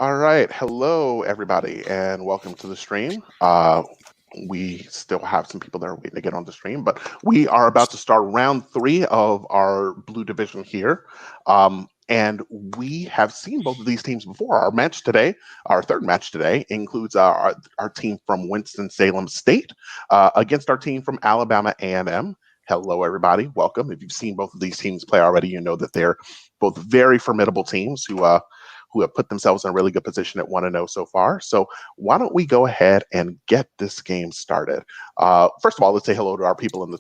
All right. Hello, everybody, and welcome to the stream. We still have some people that are waiting to get on the stream, but we are about to start round three of our blue division here. And we have seen both of these teams before. Our match today, our third match today, includes our team from Winston-Salem State against our team from Alabama A&M. Hello, everybody. Welcome. If you've seen both of these teams play already, you know that they're both very formidable teams who have put themselves in a really good position at 1-0 so far. So why don't we go ahead and get this game started? First of all, let's say hello to our people in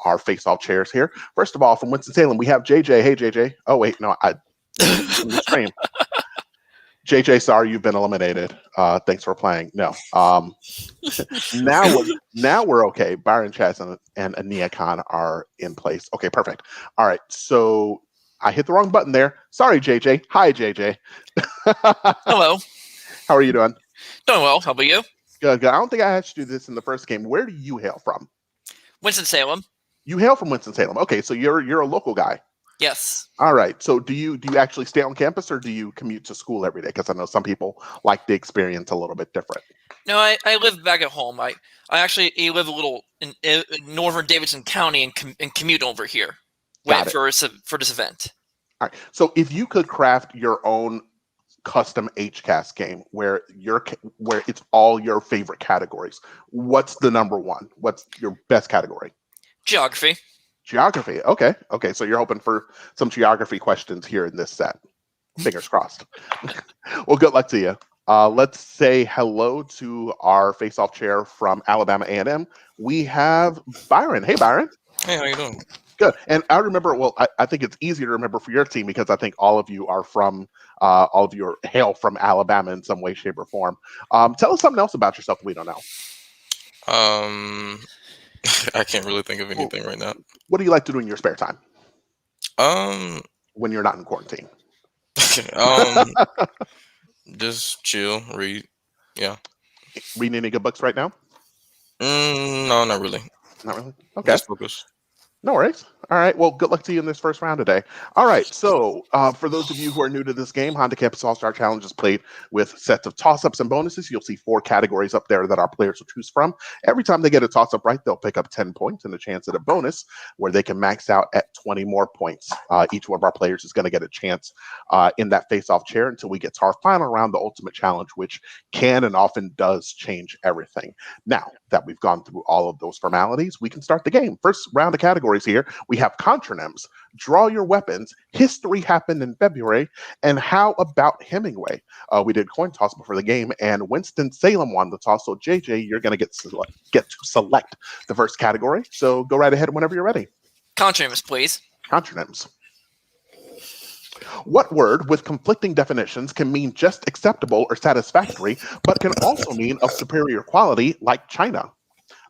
our face-off chairs here. First of all, from Winston-Salem, we have JJ. Hey, JJ. Oh, wait, no, I from the stream. JJ, sorry, you've been eliminated. Thanks for playing. No. Now we're okay. Byron Chaz and Ania Khan are in place. Okay, perfect. All right, so I hit the wrong button there. Sorry, JJ. Hi, JJ. Hello. How are you doing? Doing well. How about you? Good, good. I don't think I had to do this in the first game. Where do you hail from? Winston-Salem. You hail from Winston-Salem. Okay, so you're a local guy. Yes. All right. So do you actually stay on campus or do you commute to school every day? Because I know some people like the experience a little bit different. No, I live back at home. I actually live a little in northern Davidson County and commute over here for this event. All right. So if you could craft your own custom HCAS game where it's all your favorite categories, what's the number one? What's your best category? Geography. Geography. Okay. So you're hoping for some geography questions here in this set. Fingers crossed. Well, good luck to you. Let's say hello to our face-off chair from Alabama A&M. We have Byron. Hey, Byron. Hey, how you doing? Good. And I remember, I think it's easier to remember for your team because I think all of you are hail from Alabama in some way, shape, or form. Tell us something else about yourself that we don't know. I can't really think of anything right now. What do you like to do in your spare time? When you're not in quarantine? Just chill, read. Yeah. Reading any good books right now? No, not really. Not really? Okay. Just focus. No worries. All right. Well, good luck to you in this first round today. All right. So for those of you who are new to this game, Honda Campus All-Star Challenge is played with sets of toss-ups and bonuses. You'll see 4 categories up there that our players will choose from. Every time they get a toss-up right, they'll pick up 10 points and a chance at a bonus where they can max out at 20 more points. Each one of our players is going to get a chance in that face-off chair until we get to our final round, the Ultimate Challenge, which can and often does change everything. Now that we've gone through all of those formalities, we can start the game. First round of categories here, we have contronyms, draw your weapons, history happened in February, and how about Hemingway? We did coin toss before the game, and Winston-Salem won the toss. So JJ, you're going to get to select the first category. So go right ahead whenever you're ready. Contronyms, please. Contronyms. What word with conflicting definitions can mean just acceptable or satisfactory, but can also mean of superior quality, like China?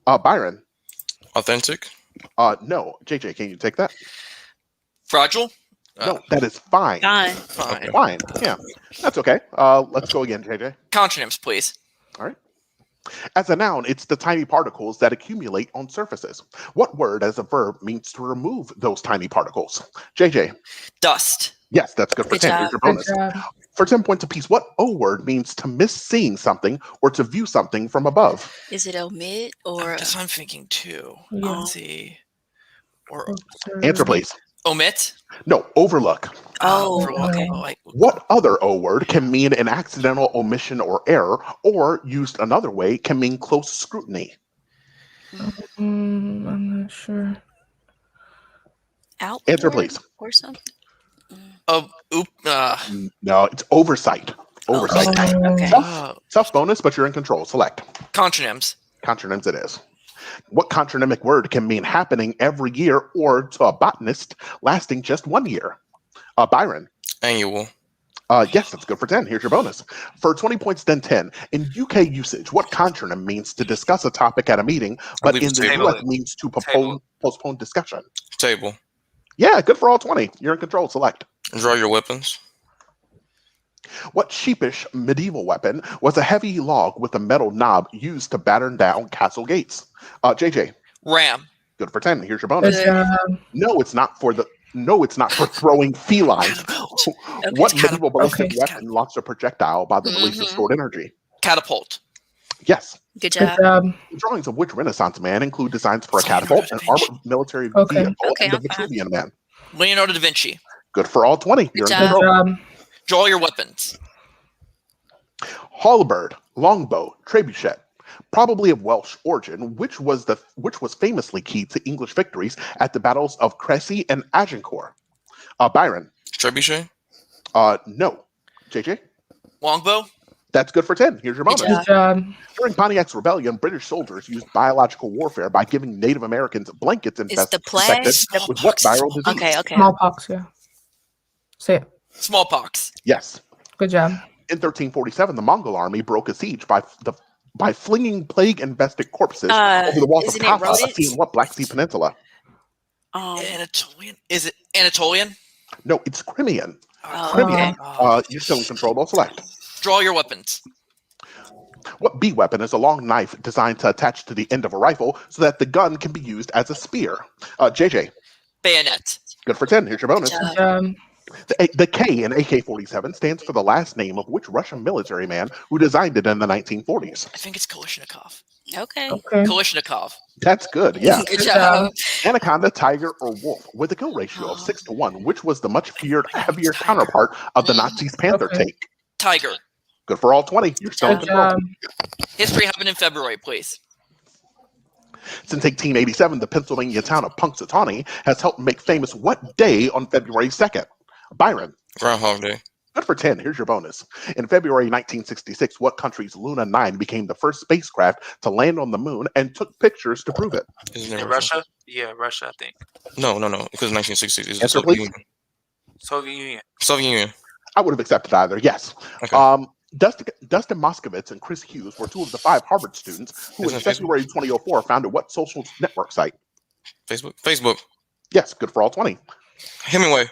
Byron. Authentic. No. JJ, can you take that? Fragile? No, that is fine. Fine. Okay. Fine. Yeah, that's okay. Let's go again, JJ. Contronyms, please. All right. As a noun, it's the tiny particles that accumulate on surfaces. What word as a verb means to remove those tiny particles? JJ. Dust. Yes, that's good for 10. Here's your bonus. For 10 points apiece, what O word means to miss seeing something or to view something from above? Is it omit or? That's what I'm thinking too. Yeah. Let's see. Or Answer, please. omit? No, overlook. Oh, okay. What other O word can mean an accidental omission or error, or used another way, can mean close scrutiny? I'm not sure. Outward Answer, please. or something. No, it's oversight. Oversight. Okay. Tough bonus, but you're in control. Select. Contronyms. Contronyms it is. What contronymic word can mean happening every year or to a botanist lasting just 1 year? Byron. Annual. Yes, that's good for 10. Here's your bonus. For 20 points, then 10. In UK usage, what contronym means to discuss a topic at a meeting, but in the US means to postpone discussion? Table. Yeah, good for all 20. You're in control. Select. Draw your weapons. What sheepish medieval weapon was a heavy log with a metal knob used to batter down castle gates? JJ. Ram. Good for 10. Here's your bonus. No, it's not for the No, it's not for throwing felines. Catapult. What It's medieval ballistic okay. weapon launched a projectile by the release of Mhm. stored energy? Catapult. Yes. Good Good job. job. The drawings of which Renaissance man include designs for a Leonardo catapult, da an Vinci. armored military Okay. vehicle, Okay, and the I'm fine. Vitruvian man? Leonardo da Vinci. Good for all 20. You're in job. Good control. job. Draw your weapons. Halberd, longbow, trebuchet, probably of Welsh origin, which was famously key to English victories at the battles of Crecy and Agincourt. Byron. Trebuchet. No. JJ. Longbow. That's good for 10. Here's your Good bonus. Good job. During Pontiac's rebellion, British soldiers used biological warfare by giving Native Americans blankets Is the infested plague? with what viral disease? Okay. Smallpox, yeah. Say it. Smallpox. Yes. Good job. In 1347, the Mongol army broke a siege by flinging plague-infested corpses over the walls of Isn't it Kaffa, a rodents? sea in what Black Sea Peninsula? Anatolian. Is it Anatolian? No, it's Crimean. Oh, Crimean. okay. You're still in control. Don't select. Draw your weapons. What bee weapon is a long knife designed to attach to the end of a rifle so that the gun can be used as a spear? JJ. Bayonet. Good for 10. Here's your bonus. Good Good job. The K in AK-47 stands for the last name of which Russian military man who designed it in the 1940s? I think it's Kalashnikov. Okay. Okay. Kalashnikov. That's good. Yeah. Good Good job. Anaconda, tiger, or wolf with a kill ratio of 6-1, which was the much feared heavier counterpart of the Nazis' Panther Okay. tank? Tiger. Good for all 20. You're still in Good control. job. History happened in February, please. Since 1887, the Pennsylvania town of Punxsutawney has helped make famous what day on February 2nd? Byron. Groundhog Day. Good for 10. Here's your bonus. In February 1966, what country's Luna 9 became the first spacecraft to land on the moon and took pictures to prove it? Isn't it In Russia? Yeah, Russia, I think. No. Because 1960s. It's the Answer, Soviet please. Union. Soviet Union. Soviet Union. I would have accepted either. Yes. Okay. Dustin Moskovitz and Chris Hughes were two of the 5 Harvard students who, Isn't in it Facebook? February 2004, founded what social network site? Facebook. Yes. Good for all 20. Hemingway.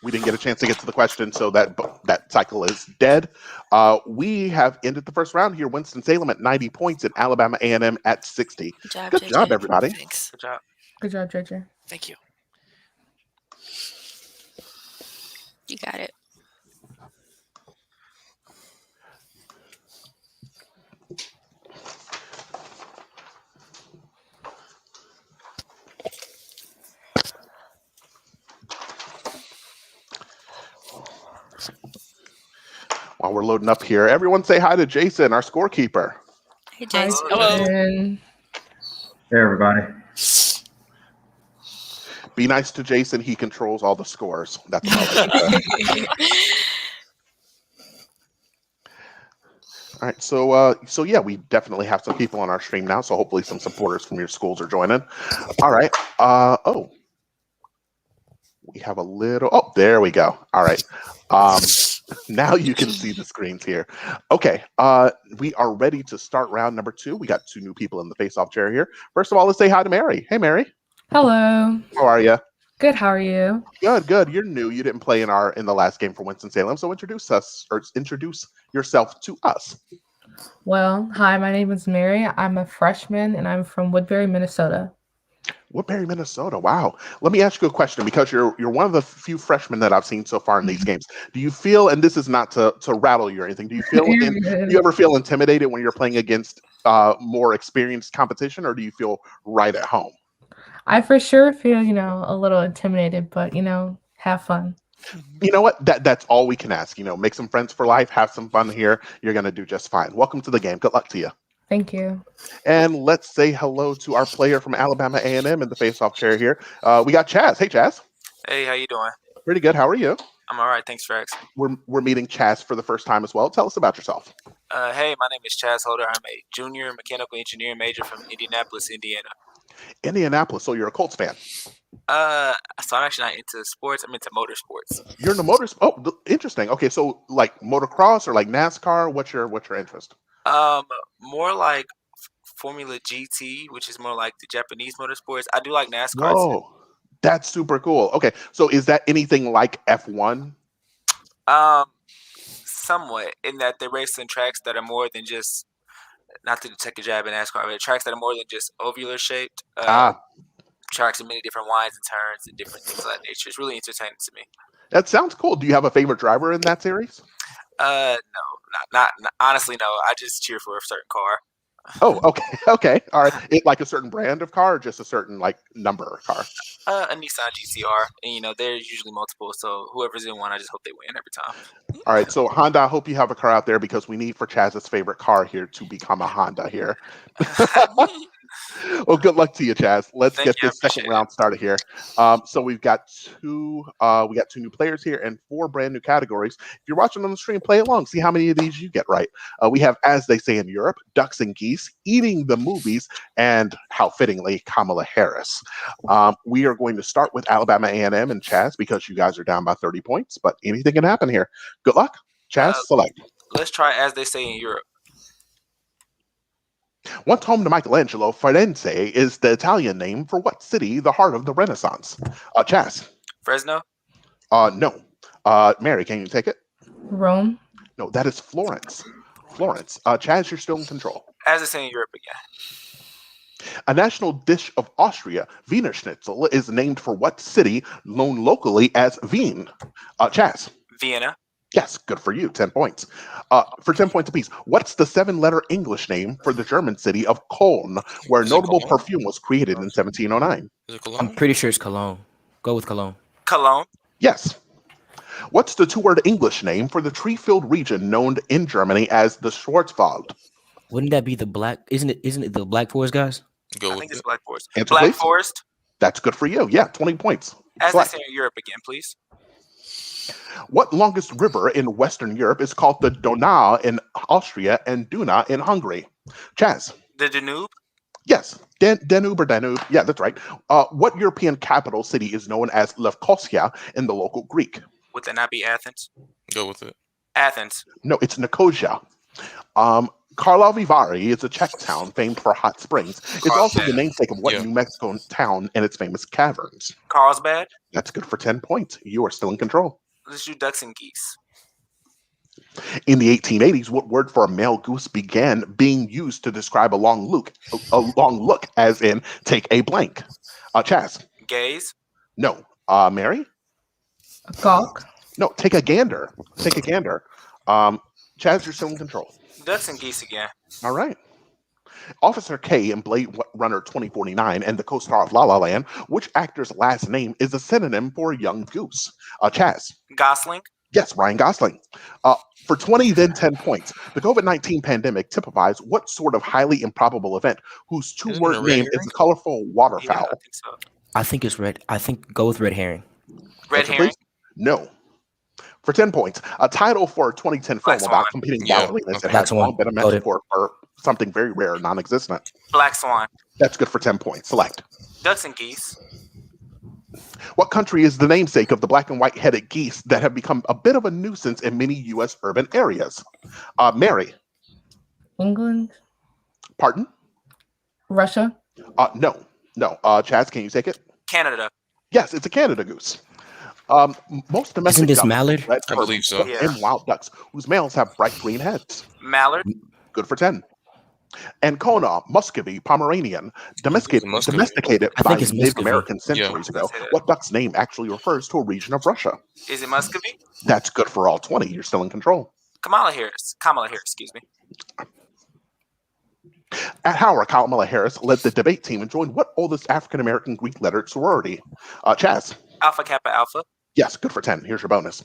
We didn't get a chance to get to the question, so that cycle is dead. We have ended the first round here. Winston-Salem at 90 points and Alabama A&M at 60. Good job, Good JJ. job, everybody. Thanks. Good job. Good job, JJ. Thank you. You got it. While we're loading up here, everyone say hi to Jason, our scorekeeper. Hey, Hi, Jason. Hello. Jason. Hey, everybody. Be nice to Jason. He controls all the scores. That's all I like to say. All right, so yeah, we definitely have some people on our stream now. So hopefully some supporters from your schools are joining. All right. We have a little. Oh, there we go. All right. Now you can see the screens here. Okay. We are ready to start round number 2. We got 2 new people in the face-off chair here. First of all, let's say hi to Mary. Hey, Mary. Hello. How are you? Good. How are you? Good. You're new. You didn't play in the last game for Winston-Salem. So introduce yourself to us. Well, hi, my name is Mary. I'm a freshman and I'm from Woodbury, Minnesota. Woodbury, Minnesota. Wow. Let me ask you a question because you're one of the few freshmen that I've seen so far in these games. Do you feel, and this is not to rattle you or anything, do you ever feel intimidated when you're playing against more experienced competition, or do you feel right at home? I for sure feel, a little intimidated, but, have fun. You know what? That's all we can ask. Make some friends for life, have some fun here. You're going to do just fine. Welcome to the game. Good luck to you. Thank you. And let's say hello to our player from Alabama A&M in the face-off chair here. We got Chaz. Hey, Chaz. Hey, how you doing? Pretty good. How are you? I'm all right. Thanks for asking. We're meeting Chaz for the first time as well. Tell us about yourself. Hey, my name is Chaz Holder. I'm a junior mechanical engineering major from Indianapolis, Indiana. Indianapolis. So you're a Colts fan. So I'm actually not into sports. I'm into motorsports. You're in the motors. Oh, interesting. Okay, so like motocross or like NASCAR. What's your interest? More like Formula GT, which is more like the Japanese motorsports. I do like NASCAR. Whoa, that's super cool. Okay, so is that anything like F1? Somewhat in that they race in tracks that are more than just, not to take a jab at NASCAR, but tracks that are more than just ovular shaped. tracks of many different winds and turns and different things of that nature. It's really entertaining to me. That sounds cool. Do you have a favorite driver in that series? No, not honestly, no. I just cheer for a certain car. Oh, okay, okay, all right. Like a certain brand of car, or just a certain like number car? A Nissan GTR, and there's usually multiple. So whoever's in one, I just hope they win every time. All right, so Honda, I hope you have a car out there because we need for Chaz's favorite car here to become a Honda here. Well, good luck to you, Chaz. Let's Thank get you, I this second appreciate round started here. So we've got two new players here and 4 brand new categories. If you're watching on the stream, play along, see how many of these you get right. We have, as they say in Europe, ducks and geese, eating the movies, and how fittingly, Kamala Harris. We are going to start with Alabama A&M and Chaz because you guys are down by 30 points, but anything can happen here. Good luck. Chaz, select. Let's try as they say in Europe. Once home to Michelangelo, Firenze is the Italian name for what city, the heart of the Renaissance? Chaz. Fresno? No. Mary, can you take it? Rome. No, that is Florence. Florence. Chaz, you're still in control. As they say in Europe again. A national dish of Austria, Wiener Schnitzel, is named for what city, known locally as Wien? Chaz. Vienna? Yes, good for you. 10 points. For 10 points apiece, what's the 7-letter English name for the German city of Cologne, where notable perfume was created in 1709? Is it Cologne? I'm pretty sure it's Cologne. Go with Cologne. Cologne? Yes. What's the 2-word English name for the tree-filled region known in Germany as the Schwarzwald? Wouldn't that be the black? Isn't it the Black Forest guys? Go I with think it's it. Black Forest. Answer, Black please. Forest? That's good for you. Yeah, 20 points. As Select. they say in Europe again, please. What longest river in Western Europe is called the Donau in Austria and Duna in Hungary? Chaz. The Danube? Yes, Danube or Danube. Yeah, that's right. What European capital city is known as Lefkosia in the local Greek? Would that not be Athens? Go with it. Athens. No, it's Nicosia. Karlovy Vary is a Czech town famed for hot springs. It's also the namesake of what Yeah. New Mexico town and its famous caverns? Carlsbad? That's good for 10 points. You are still in control. Let's do ducks and geese. In the 1880s, what word for a male goose began being used to describe a long look, as in take a blank? Chaz. Gaze? No. Mary? A gawk. No, take a gander. Take a gander. Chaz, you're still in control. Ducks and geese again. All right. Officer K in Blade Runner 2049 and the co-star of La La Land, which actor's last name is a synonym for young goose? Chaz. Gosling? Yes, Ryan Gosling. For 20, then 10 points. The COVID-19 pandemic typifies what sort of highly improbable event whose Isn't it a 2-word red name is herring? a colorful Yeah, waterfowl? I think so. I think it's red. I think go with red herring. Red Answer, herring? please. No. For 10 points, a title for a 2010 film Black about Swan. competing Yeah, ballerinas that okay. has Black long been a Swan. metaphor for something very rare, non-existent. Black Swan. That's good for 10 points. Select. Ducks and geese. What country is the namesake of the black and white headed geese that have become a bit of a nuisance in many U.S. urban areas? Mary. England. Pardon? Russia. No. Chaz, can you take it? Canada. Yes, it's a Canada goose. Most domestic Isn't this ducks mallard? are red I believe so. purple Yeah. and wild ducks whose males have bright green heads. Mallard. Good for 10. Ancona, Muscovy, Pomeranian, domesticated Muscovy. domesticated I by think it's Native Muscovy. Americans centuries ago. What duck's name actually refers to a region of Russia? Is it Muscovy? That's good for all 20. You're still in control. Kamala Harris, excuse me. At Howard, Kamala Harris led the debate team and joined what oldest African-American Greek-lettered sorority? Chaz. Alpha Kappa Alpha. Yes, good for 10. Here's your bonus.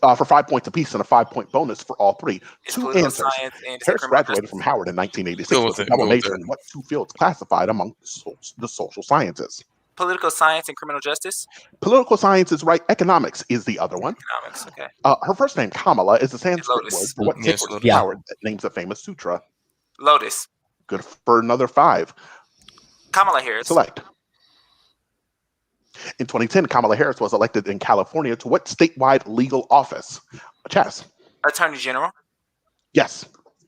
For 5 points apiece and a 5-point bonus for all 3. It's 2 political answers. science and it's Harris criminal graduated justice. from Howard in 1986 Go with with a it, double go with major it. in what 2 fields classified among the social sciences? Political science and criminal justice. Political science is right. Economics is the other one. Economics. Okay. Her first name, Kamala, is a Sanskrit Lotus. word for what Yes, sacred Lotus. Yeah. flower that names a famous sutra. Lotus. Good for another 5. Kamala Harris. Select. In 2010, Kamala Harris was elected in California to what statewide legal office? Chaz. Attorney General. Yes.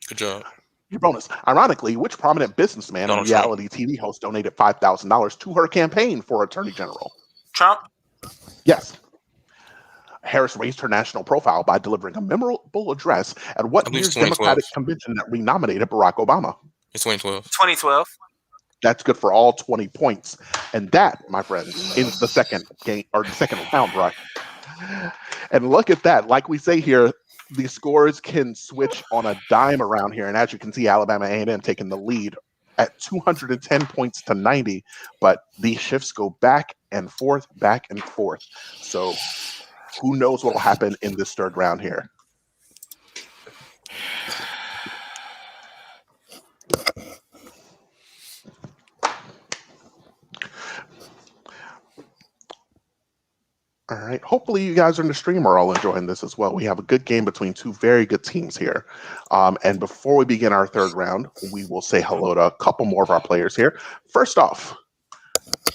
Good job. Your bonus. Ironically, which prominent businessman and Donald Trump. reality TV host donated $5,000 to her campaign for Attorney General? Trump. Yes. Harris raised her national profile by delivering a memorable address at what I believe year's it's 2012. Democratic convention that renominated Barack Obama? It's 2012. 2012. That's good for all 20 points. And that, my friends, ends the second game or the second round, right? And look at that. Like we say here, the scores can switch on a dime around here. And as you can see, Alabama A&M taking the lead at 210 points to 90. But these shifts go back and forth, back and forth. So who knows what will happen in this third round here? All right. Hopefully, you guys in the stream are all enjoying this as well. We have a good game between two very good teams here. And before we begin our third round, we will say hello to a couple more of our players here. First off,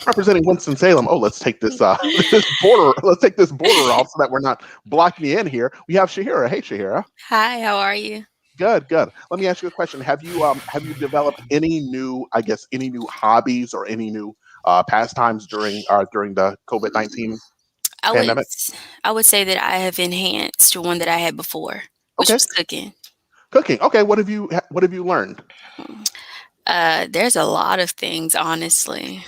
representing Winston-Salem. Oh, let's take this this border. Let's take this border off so that we're not blocking you in here. We have Shahira. Hey, Shahira. Hi, how are you? Good, good. Let me ask you a question. Have you developed any new hobbies or any new pastimes during the COVID-19 pandemic? I would say that I have enhanced one that I had before, which Okay. was cooking. Cooking. Okay. What have you learned? There's a lot of things, honestly.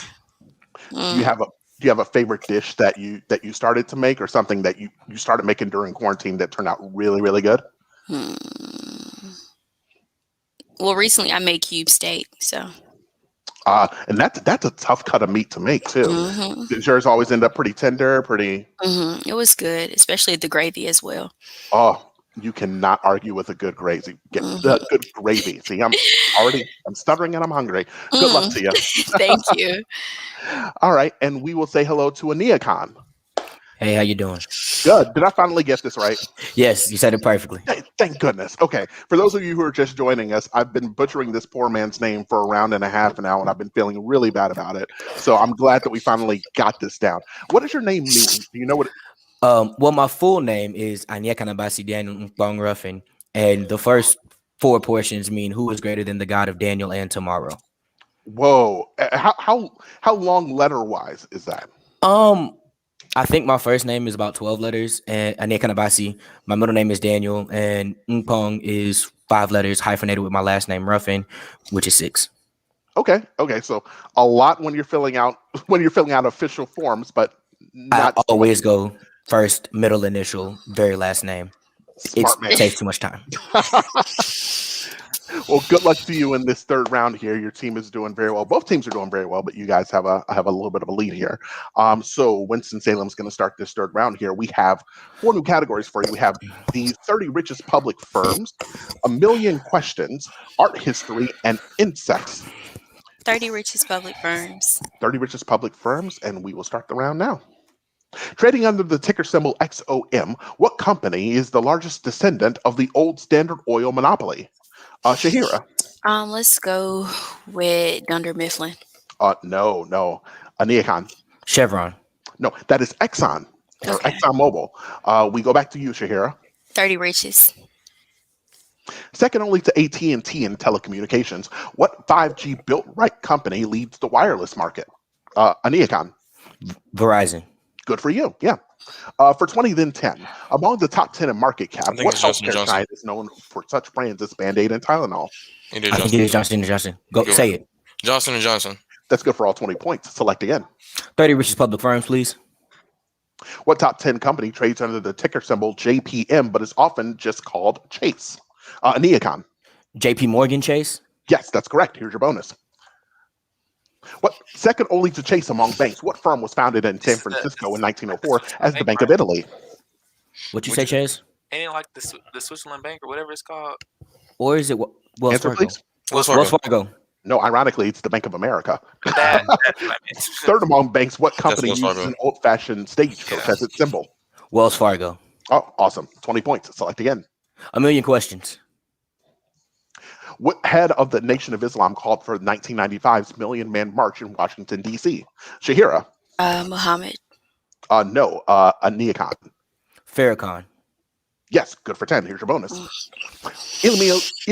Do you have a favorite dish that you started to make, or something that you started making during quarantine that turned out really, really good? Well, recently I made cube steak, so. And that's a tough cut of meat to make too. Does yours always end up pretty tender, pretty? It was good, especially the gravy as well. Oh, you cannot argue with a good gravy. Get the good gravy. See, I'm stuttering and I'm hungry. Good luck to you. Thank you. All right, and we will say hello to Ania Khan. Hey, how you doing? Good. Did I finally get this right? Yes, you said it perfectly. Thank goodness. Okay. For those of you who are just joining us, I've been butchering this poor man's name for a round and a half now, and I've been feeling really bad about it. So I'm glad that we finally got this down. What does your name mean? Do you know what? Well, my full name is Anyekanabasi Daniel Mbong Ruffin, and the first 4 portions mean who is greater than the God of Daniel and tomorrow. Whoa. How long letter wise is that? I think my first name is about 12 letters, and Anyekanabasi. My middle name is Daniel, and Mpong is 5 letters hyphenated with my last name Ruffin, which is 6. Okay. So a lot when you're filling out official forms, but not I always go first, middle initial, very last name. Smart man. It takes too much time. Well, good luck to you in this third round here. Your team is doing very well. Both teams are doing very well, but you guys have a little bit of a lead here. So Winston-Salem's going to start this third round here. We have 4 new categories for you. We have the 30 richest public firms, 1 million questions, art history, and insects. 30 richest public firms. 30 richest public firms, and we will start the round now. Trading under the ticker symbol XOM, what company is the largest descendant of the old Standard Oil monopoly? Shahira. Let's go with Dunder Mifflin. No. Ania Khan. Chevron. No, that is Exxon or Okay. ExxonMobil. We go back to you, Shahira. 30 richest. Second only to AT&T in telecommunications. What 5G built-right company leads the wireless market? Ania Khan. Verizon. Good for you. Yeah. For 20, then 10. Among the top 10 in market cap, I think what it's Johnson healthcare Johnson. giant is known for such brands as Band-Aid and Tylenol? It is I think it is Johnson & Johnson. Go Good. say it. Johnson & Johnson. That's good for all 20 points. Select again. 30 richest public firms, please. What top 10 company trades under the ticker symbol JPM, but is often just called Chase? Ania Khan. JP Morgan Chase. Yes, that's correct. Here's your bonus. What second only to Chase among banks? What firm was founded in San Francisco in 1904 as the Bank of Italy? What you say, Chase? Ain't it like the Switzerland Bank or whatever it's called? Or is it Wells Answer, Fargo? please. Wells Wells Fargo. Fargo. No, ironically, it's the Bank of America. That's what I meant. Third among banks, what company Wells uses Fargo. an old-fashioned stagecoach as its symbol? Wells Fargo. Oh, awesome. 20 points. Select again. 1 million questions. What head of the Nation of Islam called for 1995's Million Man March in Washington, D.C.? Shahira. Muhammad. No. Ania Khan. Farrakhan. Yes, good for 10. Here's your bonus. Il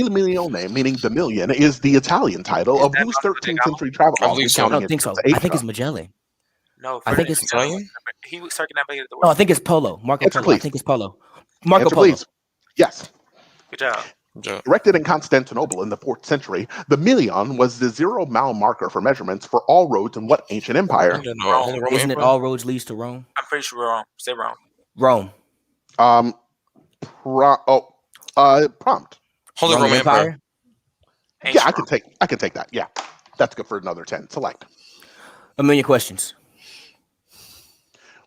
Milione, meaning the million, is the Italian title of whose 13th century travel I believe so. I don't think so. I think it's Magellan. No, I think Ferdinand it's Magellan. Italian? He was circumnavigated the No, I world. think it's Polo. Marco Answer, Polo. I please. think it's Polo. Marco Answer, Polo. please. Yes. Good job. Yeah. Erected in Constantinople in the 4th century, the million was the 0-mile marker for measurements for all roads in what ancient empire? I don't know. Holy Roman Isn't it Empire? all roads leads to Rome? I'm pretty sure we're wrong. Say wrong. Rome. Um, prompt. Holy Roman Roman Empire. Empire. Yeah, Ancient I can take that. Yeah, that's good for another 10. Select. A million questions.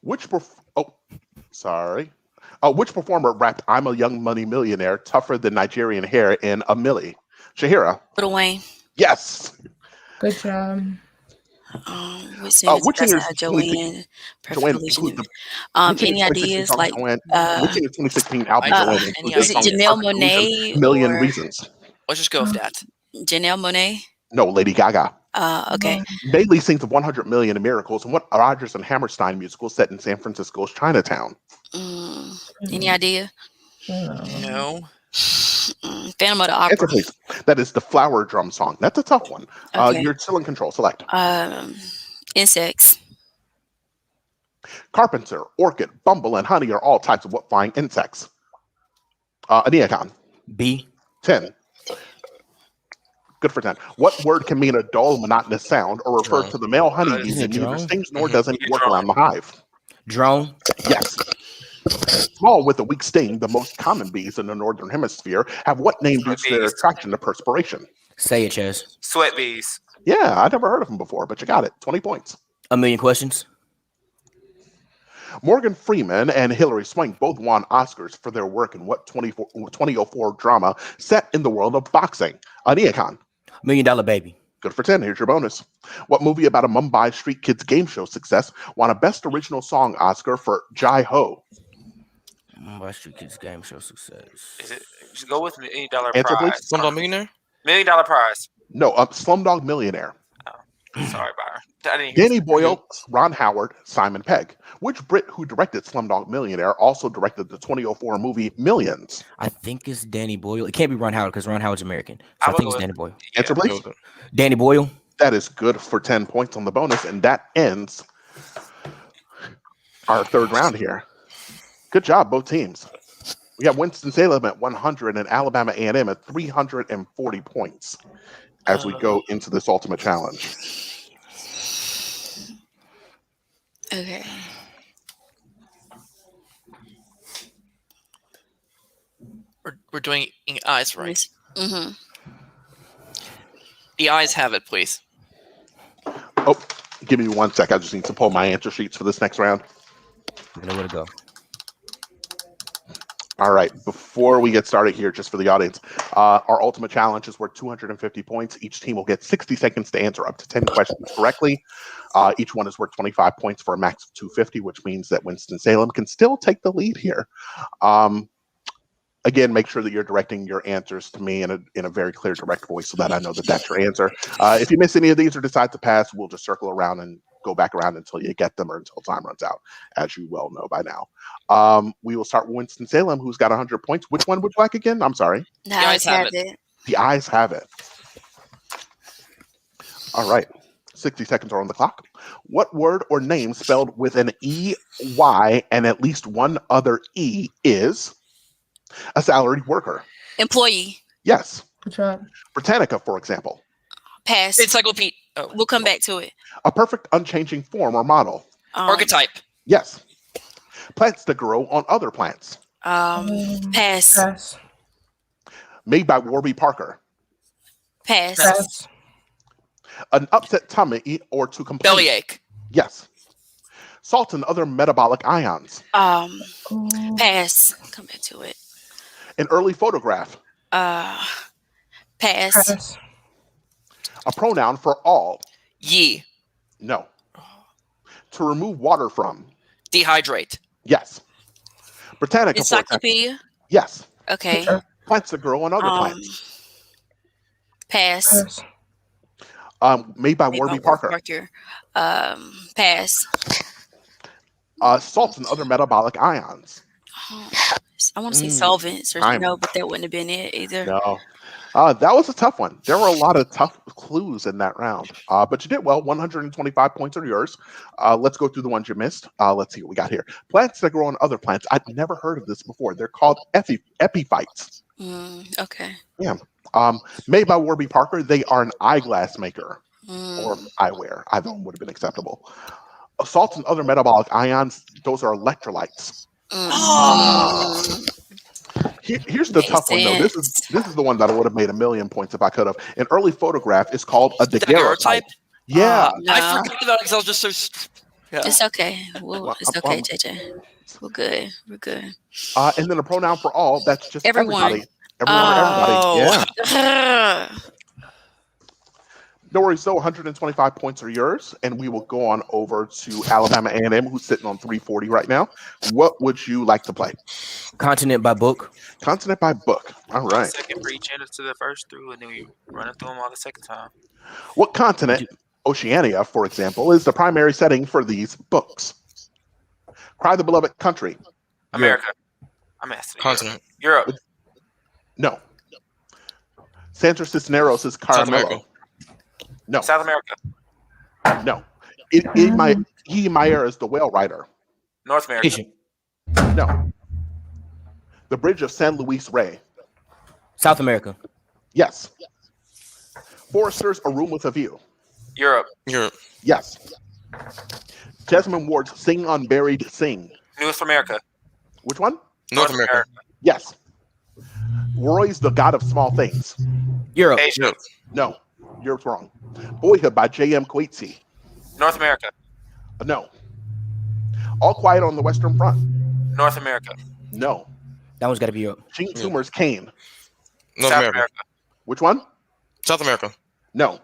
Which performer rapped "I'm a Young Money Millionaire, tougher than Nigerian hair" in A Milli? Shahira. Lil Wayne. Yes. Good job. Which Which singers singers doesn't have 2016 Joanne? Perfect Joanne illusion. includes which Any singer's 2016 ideas? song Like, Joanne? Which singer's 2016 album Uh, Joanne any includes is the it song ideas? Janelle "Perfect Illusion," Monáe Million or Reasons? Let's just go with that. Janelle Monáe? No, Lady Gaga. Okay. Bailey sings of 100 Million in Miracles, and what Rodgers and Hammerstein musical set in San Francisco's Chinatown? Any idea? No. Phantom of the Answer, Opera. please. That is the Flower Drum Song. That's a tough one. Okay. You're still in control. Select. Insects. Carpenter, orchid, bumble, and honey are all types of what flying insects? Aniacon. B. 10. Good for 10. What word can mean a dull, monotonous sound or refer Drone. to the male honeybee Isn't that it neither drone? stings nor Mhm. does any work Drone. around the hive? Drone. Yes. Small with a weak sting, the most common bees in the northern hemisphere have what name due to their Bees. attraction to perspiration? Say it, Chaz. Sweat bees. Yeah, I never heard of them before, but you got it. 20 points. A million questions. Morgan Freeman and Hilary Swank both won Oscars for their work in what 2004 drama set in the world of boxing? Aniacon. $1 Million Baby. Good for 10. Here's your bonus. What movie about a Mumbai street kids game show success won a Best Original Song Oscar for Jai Ho? Mumbai Street Kids game show success. Is it? Just go with $1 million Answer, please. prize. Slumdog Millionaire. $1 million prize. No, Slumdog Millionaire. Sorry, Byron. I didn't hear Danny Boyle, Ron Howard, Simon Pegg. Which Brit who directed Slumdog Millionaire also directed the 2004 movie Millions? I think it's Danny Boyle. It can't be Ron Howard because Ron Howard's American. So I I would think go it's with- Danny Boyle. Answer, please. Danny Boyle. That is good for 10 points on the bonus, and that ends our third round here. Good job, both teams. We have Winston-Salem at 100 and Alabama A&M at 340 points as we go into this ultimate challenge. Okay. We're doing eyes right. Mm-hmm. The eyes have it, please. Oh, give me 1 sec. I just need to pull my answer sheets for this next round. You know where to go. All right. Before we get started here, just for the audience, our ultimate challenge is worth 250 points. Each team will get 60 seconds to answer up to 10 questions correctly. Each one is worth 25 points for a max of 250, which means that Winston-Salem can still take the lead here. Again, make sure that you're directing your answers to me in a very clear, direct voice so that I know that that's your answer. If you miss any of these or decide to pass, we'll just circle around and go back around until you get them or until time runs out, as you well know by now. We will start with Winston-Salem, who's got 100 points. Which one would you like again? I'm sorry. The eyes have it. The eyes have it. All right. 60 seconds are on the clock. What word or name spelled with an E-Y and at least one other E is a salaried worker? Employee. Yes. Good job. Britannica, for example. Pass. Encyclopedia. Oh, We'll come back to it. A perfect unchanging form or model. archetype. Yes. Plants that grow on other plants. Pass. Pass. Made by Warby Parker. Pass. Pass. An upset tummy or to complain. Bellyache. Yes. Salt and other metabolic ions. Ooh. Pass. Come back to it. An early photograph. Pass. Pass. A pronoun for all. Ye. No. To remove water from. Dehydrate. Yes. Britannica, for example. Encyclopedia. Yes. Okay. Plants that grow on other plants. Pass. Pass. Made by Made Warby by Parker. Pass. Salts and other metabolic ions. I want to say solvents or Time. no, but that wouldn't have been it either. No. That was a tough one. There were a lot of tough clues in that round. But you did well. 125 points are yours. Let's go through the ones you missed. Let's see what we got here. Plants that grow on other plants. I've never heard of this before. They're called epiphytes. Okay. Yeah. Made by Warby Parker, they are an eyeglass maker or eyewear. Either one would have been acceptable. Salts and other metabolic ions, those are electrolytes. Here's the Makes tough one though. This sense. is the one that I would have made a million points if I could have. An early photograph is called a daguerreotype. Daguerreotype? Yeah. I No. forgot about it because I was just so. Yeah. It's okay. Well, It's okay, JJ. We're good. We're good. And then a pronoun for all, that's just Everyone. everybody. Everyone or everybody. Oh. Yeah. No worries, so 125 points are yours, and we will go on over to Alabama A&M, who's sitting on 340 right now. What would you like to play? Continent by book. Continent by book. All right. Second for each end to the first through, and then we running through them all the second time. What continent, Oceania, for example, is the primary setting for these books? Cry the Beloved Country. America. I'm asking. Continent. Europe. No. Sandra Cisneros is South Caramello. America. No. South America. No. Meyer is the whale rider. North America. Asian. No. The Bridge of San Luis Rey. South America. Yes. Forrester's A Room with a View. Europe. Europe. Yes. Jasmine Ward's Sing Unburied Sing. North America. Which one? North America. Yes. Roy's The God of Small Things. Europe. Asia. Europe. No. Europe's wrong. Boyhood by J.M. Coetzee. North America. No. All Quiet on the Western Front. North America. No. That one's got to be Europe. Gene Toomer's Kane. North South America. America. Which one? South America. No.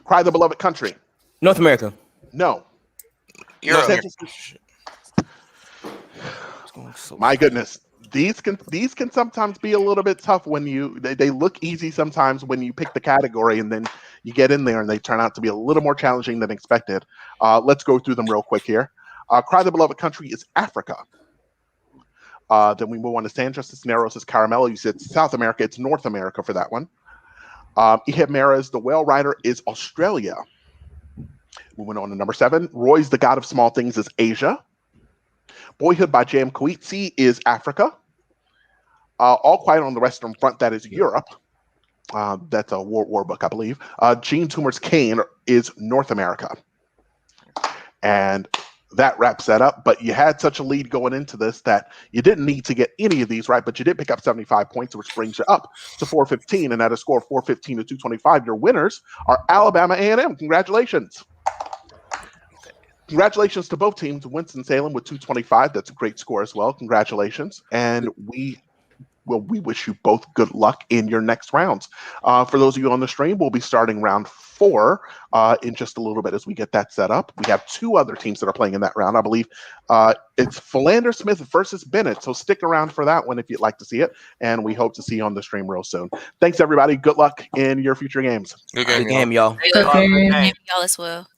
Cry the Beloved Country. North America. No. Europe. My goodness. These can sometimes be a little bit tough when they look easy sometimes when you pick the category and then you get in there and they turn out to be a little more challenging than expected. Let's go through them real quick here. Cry the Beloved Country is Africa. Then we move on to Sandra Cisneros is Caramello. You said South America. It's North America for that one. Ihemera's The Whale Rider is Australia. Moving on to number 7. Roy's The God of Small Things is Asia. Boyhood by J.M. Coetzee is Africa. All Quiet on the Western Front, that is Europe. That's a war book, I believe. Gene Toomer's Kane is North America. And that wraps that up. But you had such a lead going into this that you didn't need to get any of these right, but you did pick up 75 points, which brings you up to 415. And at a score of 415 to 225, your winners are Alabama A&M. Congratulations. Congratulations to both teams. Winston-Salem with 225. That's a great score as well. Congratulations. And we wish you both good luck in your next rounds. For those of you on the stream, we'll be starting round 4 in just a little bit as we get that set up. We have 2 other teams that are playing in that round. I believe it's Philander Smith versus Bennett. So stick around for that one if you'd like to see it. And we hope to see you on the stream real soon. Thanks, everybody. Good luck in your future games. Good Good game, y'all. game, y'all. Okay. Maybe y'all as well.